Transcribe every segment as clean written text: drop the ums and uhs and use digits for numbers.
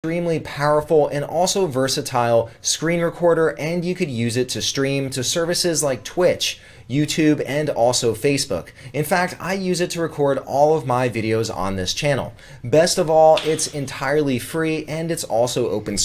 Extremely powerful and also versatile screen recorder, and you could use it to stream to services like Twitch, YouTube, and also Facebook. In fact, I use it to record all of my videos on this channel. Best of all, it's entirely free and it's also open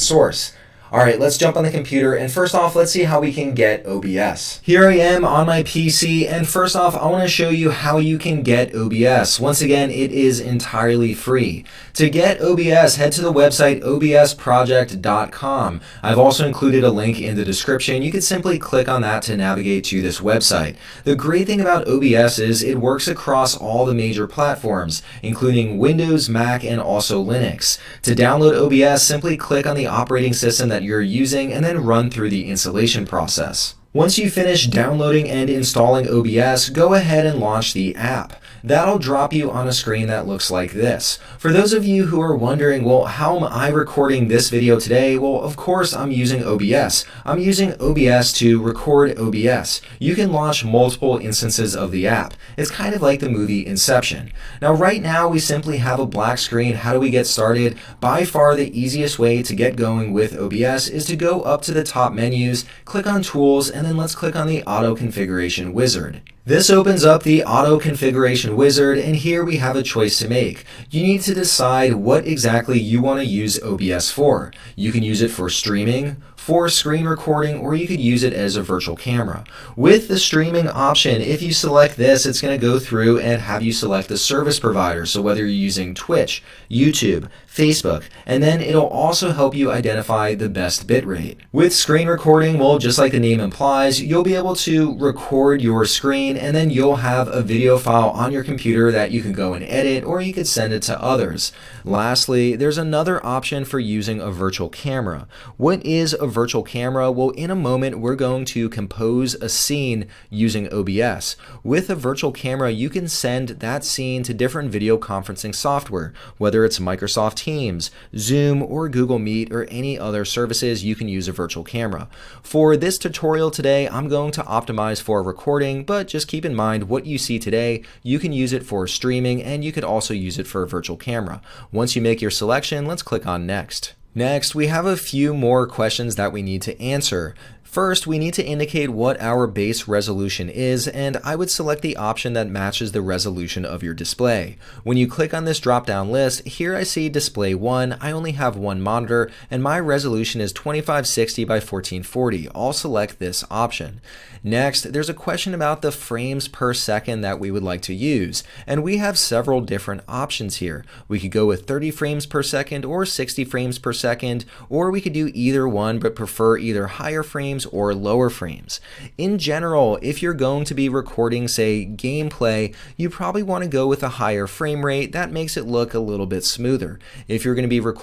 source. All right, let's jump on the computer, and first off, let's see how we can get OBS. Here I am on my PC, and first off, I want to show you how you can get OBS. Once again, it is entirely free. To get OBS, head to the website obsproject.com. I've also included a link in the description. You can simply click on that to navigate to this website. The great thing about OBS is it works across all the major platforms, including Windows, Mac, and also Linux. To download OBS, simply click on the operating system that you're using and then run through the installation process. Once you finish downloading and installing OBS, go ahead and launch the app. That'll drop you on a screen that looks like this. For those of you who are wondering, well, how am I recording this video today? Well, of course, I'm using OBS. I'm using OBS to record OBS. You can launch multiple instances of the app. It's kind of like the movie Inception. Now, right now, we simply have a black screen. How do we get started? By far, the easiest way to get going with OBS is to go up to the top menus, click on Tools, and then let's click on the Auto Configuration Wizard. This opens up the Auto Configuration Wizard, and here we have a choice to make. You need to decide what exactly you want to use OBS for. You can use it for streaming, for screen recording, or you could use it as a virtual camera. With the streaming option, if you select this, it's going to go through and have you select the service provider. So whether you're using Twitch, YouTube, Facebook, and then it'll also help you identify the best bitrate. With screen recording, well, just like the name implies, you'll be able to record your screen and then you'll have a video file on your computer that you can go and edit, or you could send it to others. Lastly, there's another option for using a virtual camera. What is a virtual camera? Well, in a moment, we're going to compose a scene using OBS. With a virtual camera, you can send that scene to different video conferencing software, whether it's Microsoft Teams, Zoom, or Google Meet, or any other services. You can use a virtual camera. For this tutorial today, I'm going to optimize for recording, but just keep in mind what you see today, you can use it for streaming, and you could also use it for a virtual camera. Once you make your selection, let's click on Next. Next, we have a few more questions that we need to answer. First, we need to indicate what our base resolution is, and I would select the option that matches the resolution of your display. When you click on this drop-down list, here I see Display 1. I only have one monitor, and my resolution is 2560 by 1440. I'll select this option. Next, there's a question about the frames per second that we would like to use, and we have several different options here. We could go with 30 frames per second or 60 frames per second, or we could do either one but prefer either higher frames or lower frames. In general, if you're going to be recording, say, gameplay, you probably want to go with a higher frame rate. That makes it look a little bit smoother. If you're going to be recording